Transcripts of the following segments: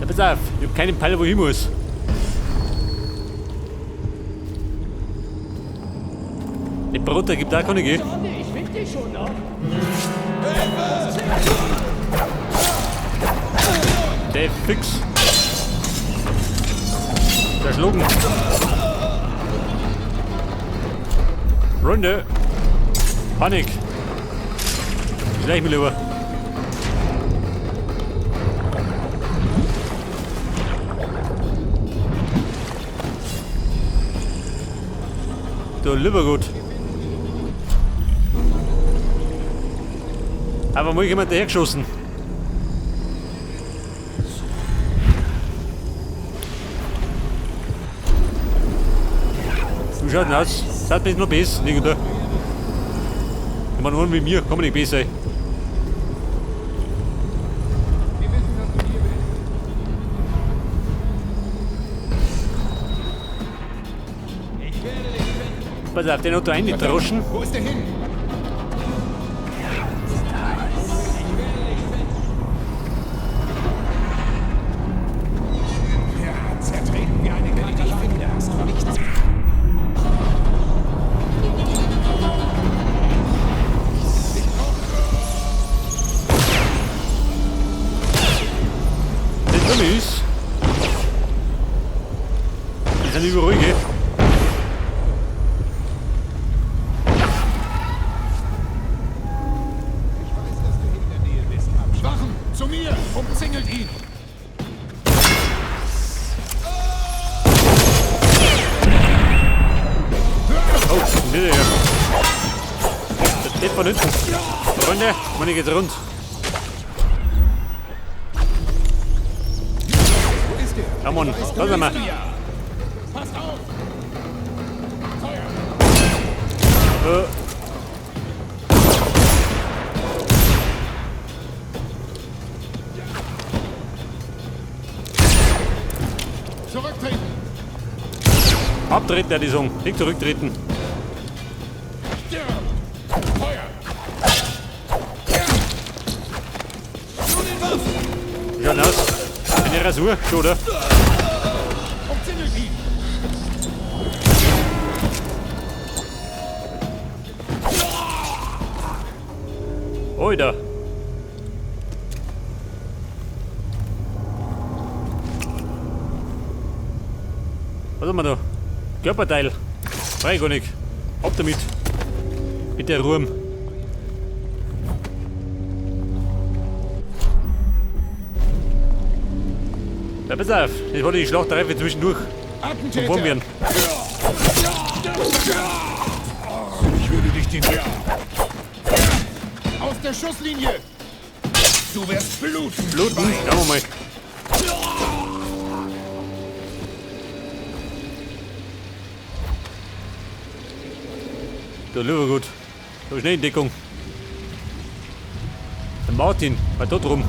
Ja, pass auf, ich hab keinen Peil, wo ich hin muss. Die Brote gibt auch keine, gell? Johnny, ich find dich schon noch. Der ist fix. Verschlucken. Runde. Panik. Gleich mal lieber. Du lieber gut. Aber mal jemand dahergeschossen. Wie schaut denn aus? Schaut mir noch besser, nicht oder? Ich meine, nur wie mir, kann man nicht besser sein. Pass auf, den hat da eingetroschen. Wo ist der hin? Ja, zertreten wie eine Karte. Ich finde, hast du nichts. Das dumm ist. Die sind überall, gell? Wachen, zu mir! Umzingelt ihn! Oh, bitte, ja. Das geht von hinten. Runde, Mann, geht's rund. Wo ist der? Komm on, lass mal. Passt auf! Feuer! Zurücktreten! Abtreten, der die Song. Nicht zurücktreten. Ja. Feuer! Ja. Zu den Waffen! Schaut aus. Eine Rasur, schon, oder? Umzingelt ihn! Alter. Was haben wir da? Körperteil. Frei gar nicht. Ab damit. Mit der Ruhe. Ja, pass auf. Ich hatte die Schlachtreife zwischendurch. Attentäter! Vom werden. Ich würde dich den... Aus der Schusslinie! Du wirst bluten! Bluten. Schauen wir mal. Da lieber gut. Da ist schnell in Deckung. Der Martin war da drum.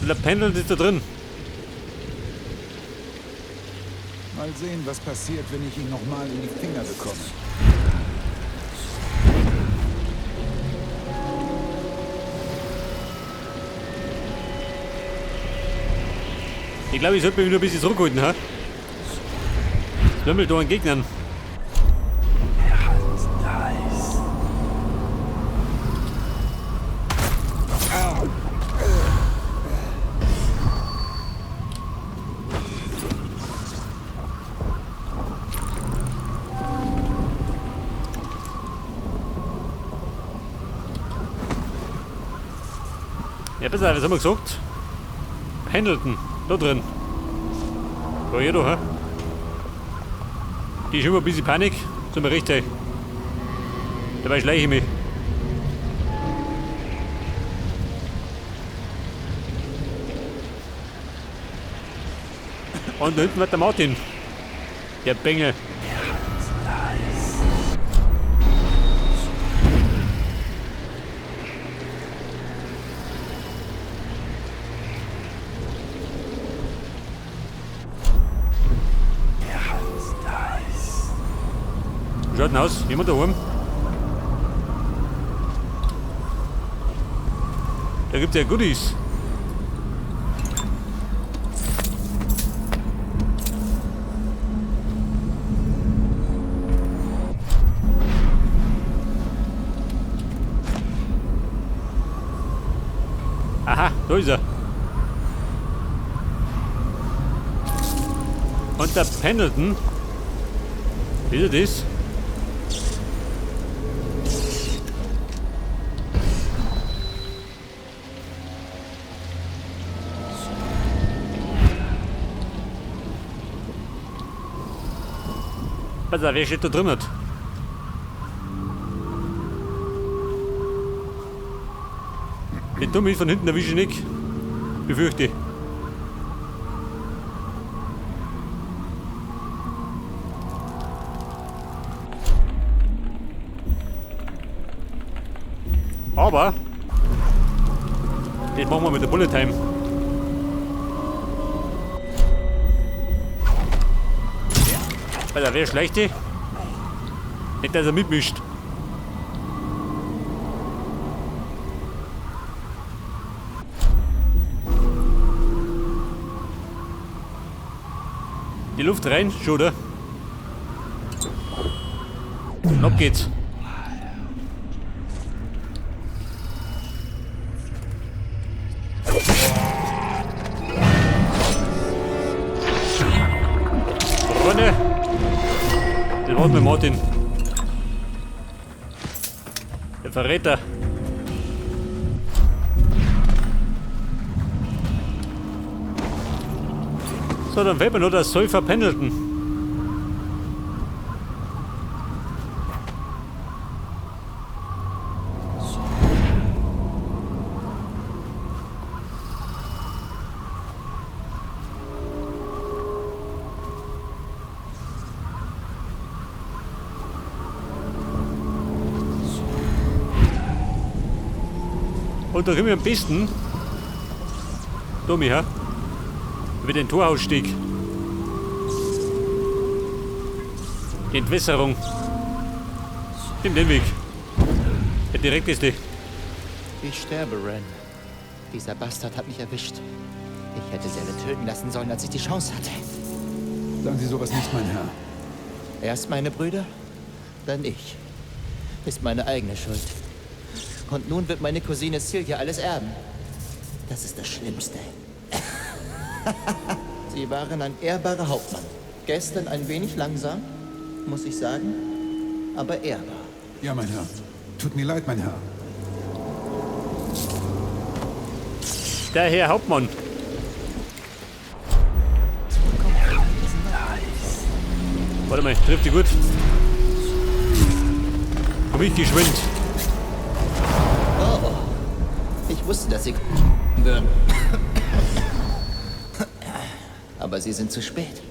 Und der Pendel ist da drin. Mal sehen, was passiert, wenn ich ihn nochmal in die Finger bekomme. Ich glaube, ich sollte mich nur ein bisschen zurückhalten, ha? Es wimmelt da an Gegnern. Ja, pass auf, was haben wir gesagt? Pendleton, da drin. Da hier, da, ha? Die ist immer ein bisschen Panik, zum Recht sein. Dabei schleiche ich mich. Und da hinten wird der Martin. Der Bengel. Wie schaut denn aus? Jemand da oben? Da gibt es ja Goodies. Aha, da ist er. Und der Pendleton. Ist er das? Pass auf, wer steht da drin? Den Dummi von hinten erwische ich nicht. Befürchte. Aber das machen wir mit der Bullet Time. Weil da wäre schlechte. Nicht, dass er mitmischt. Die Luft rein, schon, oder? Und ab geht's. Freunde, das war's mit Martin. Der Verräter. So, dann fällt mir nur das Säufer Pendleton. Und da kommen wir am besten, Tommy, ha? Über den Torausstieg. Die Entwässerung. Nimm den Weg. Der direkteste. Ich sterbe, Ren. Dieser Bastard hat mich erwischt. Ich hätte sie alle töten lassen sollen, als ich die Chance hatte. Sagen Sie sowas nicht, mein Herr. Erst meine Brüder, dann ich. Ist meine eigene Schuld. Und nun wird meine Cousine Sylvia alles erben. Das ist das Schlimmste. Sie waren ein ehrbarer Hauptmann. Gestern ein wenig langsam, muss ich sagen, aber ehrbar. Ja, mein Herr. Tut mir leid, mein Herr. Der Herr Hauptmann. Warte mal, trifft die gut. Komm ich geschwind. Oh, ich wusste, dass sie würden. Aber sie sind zu spät.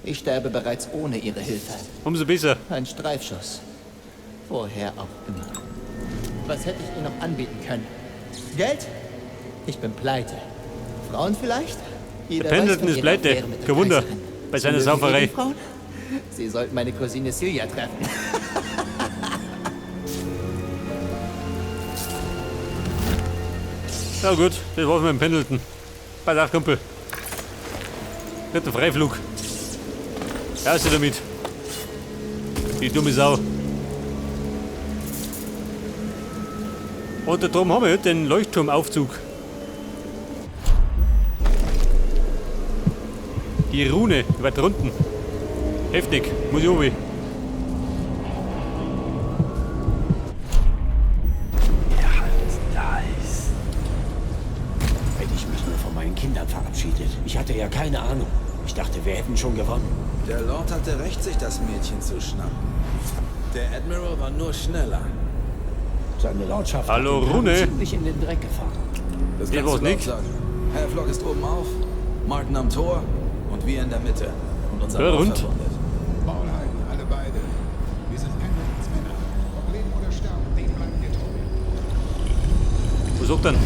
Ich sterbe bereits ohne ihre Hilfe. Umso besser. Ein Streifschuss. Woher auch immer. Was hätte ich Ihnen noch anbieten können? Geld? Ich bin pleite. Frauen vielleicht? Der Jeder Pendleton weiß von ist ihrer pleite. Affäre mit der Kein Wunder. Kaiserin. Bei seiner Sie mögen Sauferei. Ehefrauen? Sie sollten meine Cousine Sylvia treffen. Na gut, das war's mit dem Pendleton. Pass auf, Kumpel. Dritter Freiflug. Raus damit. Die dumme Sau. Und da drum haben wir den Leuchtturmaufzug. Die Rune, weiter unten. Heftig, muss ich oben. Hätte ich mich nur von meinen Kindern verabschiedet. Ich hatte ja keine Ahnung. Ich dachte, wir hätten schon gewonnen. Der Lord hatte recht, sich das Mädchen zu schnappen. Der Admiral war nur schneller. Seine Lordschaft Hallo, hat den Karren Rune. ziemlich in den Dreck gefahren. Das Der kannst war's du laut nicht. sagen. Havelock ist oben auf, Martin am Tor und wir in der Mitte. Und unser Ja, Lauf rund. verwundet. Maul halten, alle beide. Wir sind Pendletons Männer. Ob Leben oder Sterben, denen bleiben wir treu. Was sagt dann?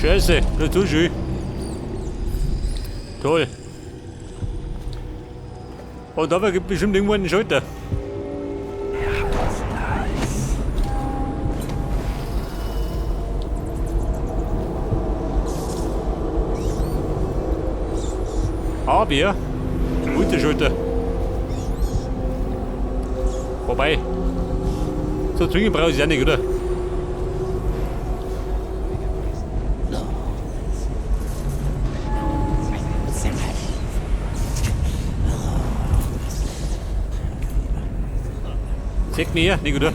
Scheiße, nicht so schön. Toll. Und da gibt bestimmt irgendwo einen Schalter. Aber Unterschalter. Wobei, so zwingend brauche ich es ja nicht, oder? Zeig mir her, nicht oder?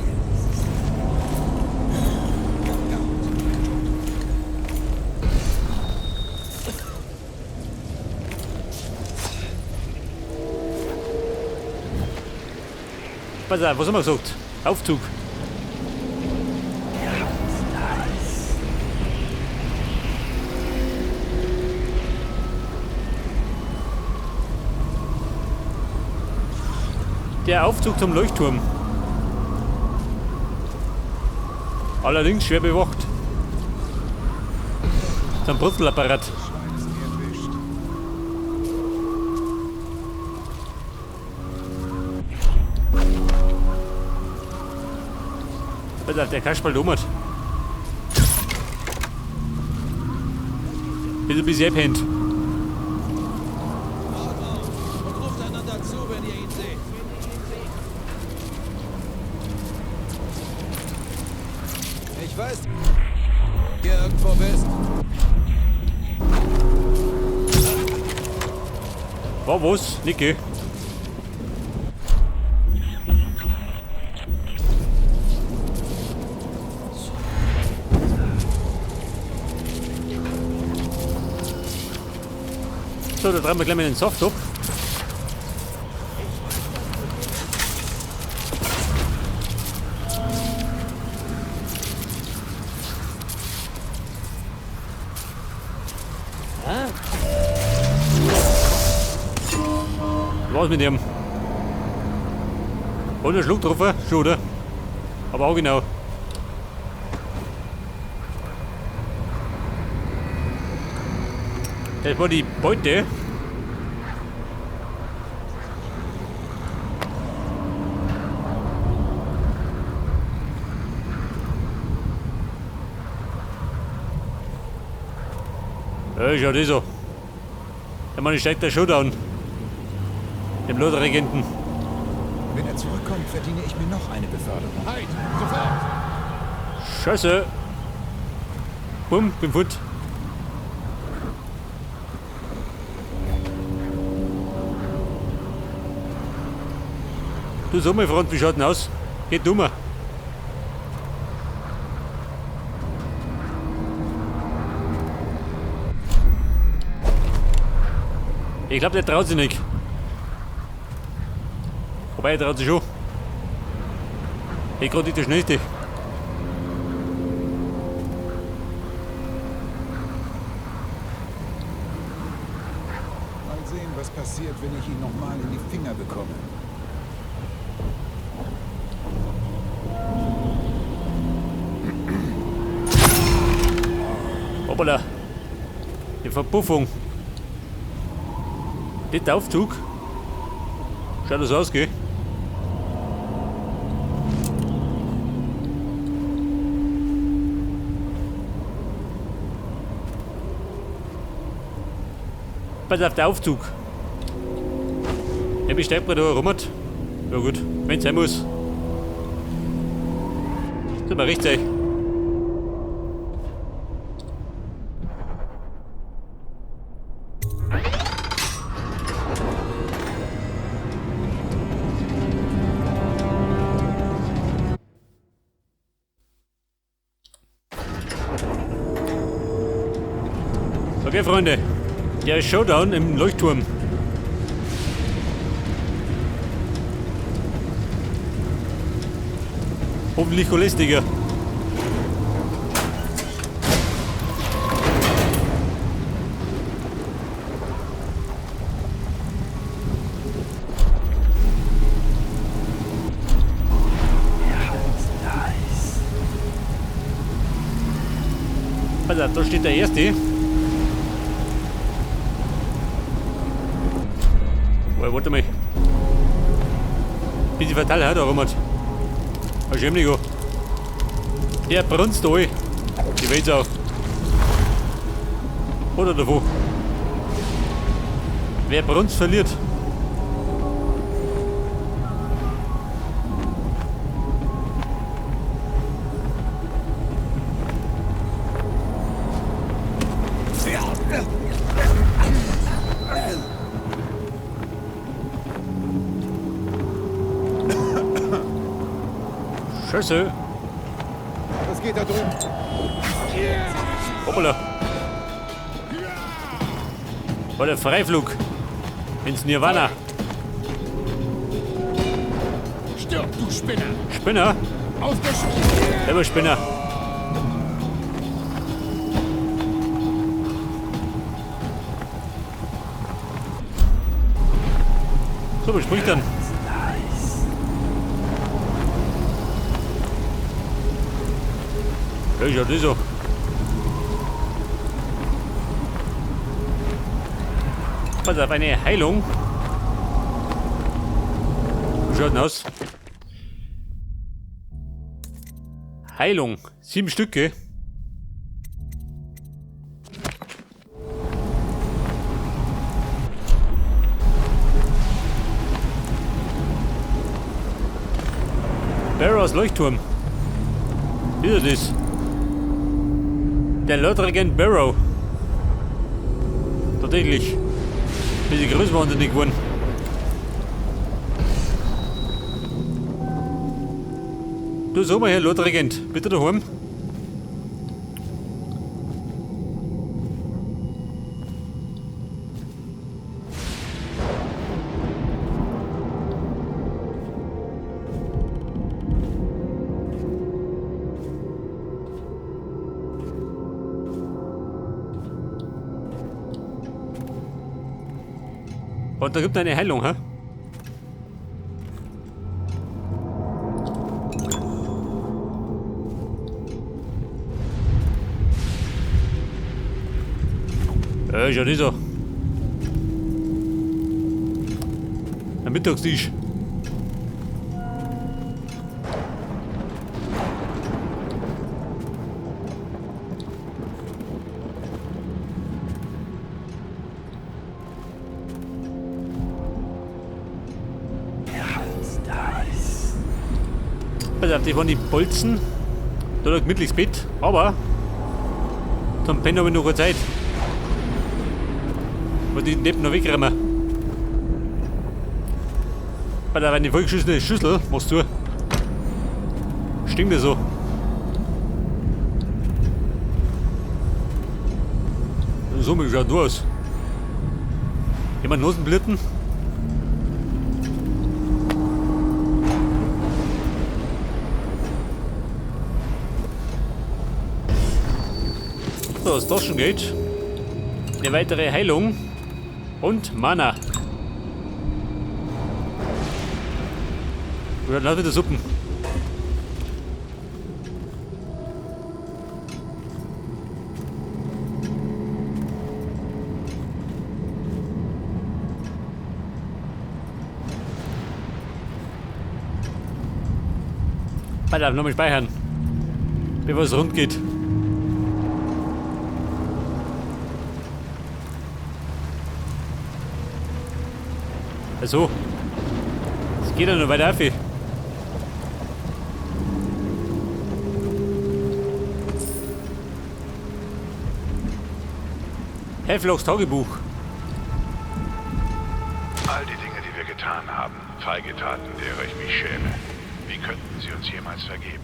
Pass auf, was haben wir gesagt? Aufzug. Der Aufzug zum Leuchtturm. Allerdings schwer bewacht. Zum Brutzelapparat. Schwein ist mir erwischt. Pass auf, der Kasperl dummert. Bis er pennt. Und ruft einander zu, wenn ihr ihn seht. Ich weiß, ihr irgendwo bist. War was? Nicke. So, da drehen wir gleich mal den Saft ab. Was mit dem? Und ein Schluck drauf, schon, oder? Aber auch genau. Das war die Beute. Ja, schau das so. Der Mann steigt der Showdown. Dem Lotregenten. Wenn er zurückkommt, verdiene ich mir noch eine Beförderung. Halt! Sofort! Scheiße. Bumm, bin fut. Du sag mal, Freund, wie schaut denn aus? Geht dummer. Ich glaube, der traut sich nicht. Wobei, er traut sich schon. Ich gerade nicht der Schnellste. Mal sehen, was passiert, wenn ich ihn nochmal in die Finger bekomme. Hoppala. Die Verpuffung. Der Aufzug. Schaut das aus, gell? Pass auf, der Aufzug. Der besteigt mir da rum. Ja gut, wenn es sein muss. Soll mal recht sein. Okay, Freunde, der Showdown im Leuchtturm. Hoffentlich Cholestiger. Also, da steht der erste. Oh, warte mal. Bisschen fatal hat er rum. Ein Schämliger. Der brunst da ein. Die Welt auch. Oder davon. Wer brunst, verliert. Schüsse. Was geht da drüben? Hoppala. Oder Freiflug. Ins Nirvana. Stirb, du Spinner! Spinner? Auf der Spinner! Selber Spinner. So, was spricht dann? Ja, schaut das so. Pass auf, eine Heilung. Wie schaut denn aus? Heilung. 7 Stücke. Barrows Leuchtturm. Wie ist das? Der Lord Regent Barrow. Tatsächlich. Bisschen größer waren sie nicht geworden. Du, sag mal hier, Lord Regent. Bitte daheim. Und da gibt es eine Heilung, hä? Schaut das so. Ein Mittagstisch. Pass auf, das waren die Bolzen. Da hat gemütliches Bett. Aber zum Pennen habe ich noch keine Zeit. Weil die neben noch wegrennen. Pass auf, eine vollgeschissene Schüssel. Machst du. Stinkt das so. So schaut du aus. Jemand Nosenblitten? So, das Taschengeld. Eine weitere Heilung. Und Mana. Oder dann wieder Suppen. Warte, nochmal speichern. Bevor es rund geht. Also, es geht ja noch weiter auf. Havelock's Tagebuch. All die Dinge, die wir getan haben, feige Taten, derer ich mich schäme. Wie könnten sie uns jemals vergeben?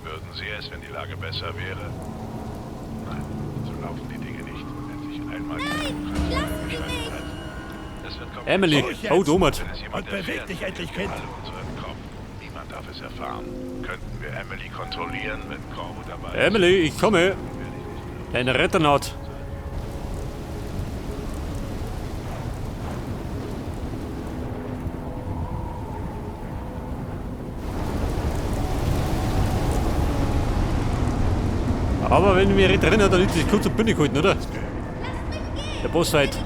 Würden sie es, wenn die Lage besser wäre? Nein, so laufen die Dinge nicht. Wenn sich einmal Emily, oh Domat. Und beweg dich endlich, Kind. Niemand darf es erfahren. Könnten wir Emily kontrollieren, wenn Corvo dabei ist? Emily, ich komme. Dein Retter naht. Aber wenn wir drin hat, dann ist das kurz und bündig halten, oder? Der Bossfight.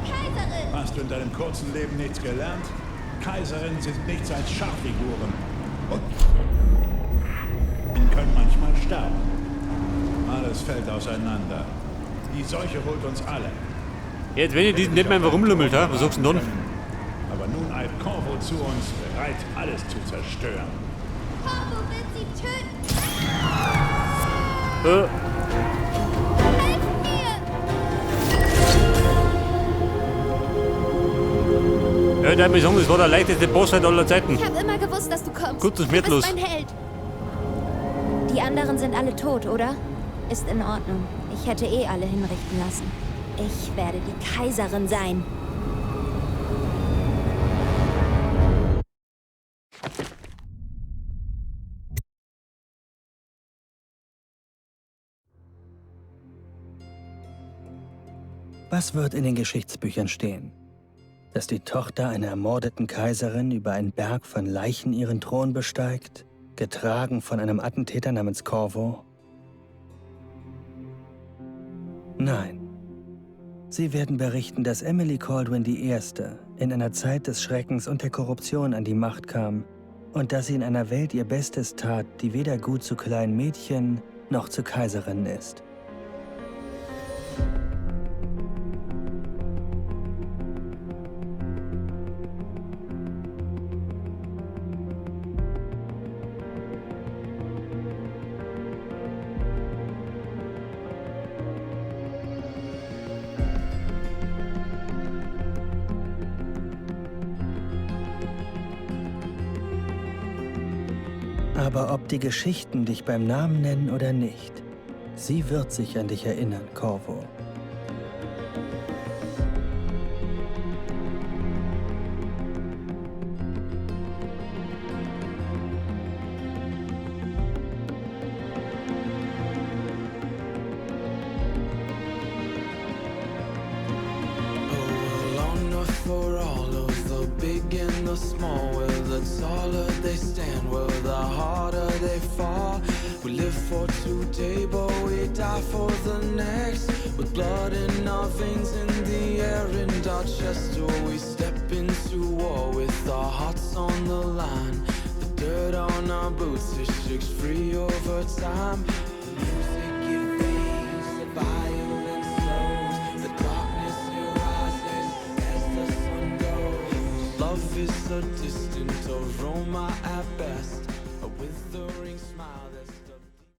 Hast du in deinem kurzen Leben nichts gelernt? Kaiserinnen sind nichts als Schachfiguren. Und können manchmal sterben. Alles fällt auseinander. Die Seuche holt uns alle. Jetzt, wenn ihr diesen nicht mehr einfach rumlummelt, ha? Was sagst du denn dann? Aber nun eilt Corvo zu uns, bereit, alles zu zerstören. Corvo will sie töten. Helft mir! Ja, der hat mich gesagt, das war der leichteste Bossfight aller Zeiten. Ich habe immer gewusst, dass du kommst. Gut und du schmerzlos. bist mein Held. Die anderen sind alle tot, oder? Ist in Ordnung. Ich hätte eh alle hinrichten lassen. Ich werde die Kaiserin sein. Was wird in den Geschichtsbüchern stehen? Dass die Tochter einer ermordeten Kaiserin über einen Berg von Leichen ihren Thron besteigt, getragen von einem Attentäter namens Corvo? Nein. Sie werden berichten, dass Emily Kaldwin I. in einer Zeit des Schreckens und der Korruption an die Macht kam und dass sie in einer Welt ihr Bestes tat, die weder gut zu kleinen Mädchen noch zu Kaiserinnen ist. Aber ob die Geschichten dich beim Namen nennen oder nicht, sie wird sich an dich erinnern, Corvo. For all of the big and the small, where the taller they stand, where the harder they fall. We live for today, but we die for the next. With blood in our veins, in the air, and our chest, oh, we step into war with our hearts on the line. The dirt on our boots, it shakes free over time. The music it fades, the violence slows, the darkness it rises as the sun goes. Love is a distant aroma at best, a withering smile that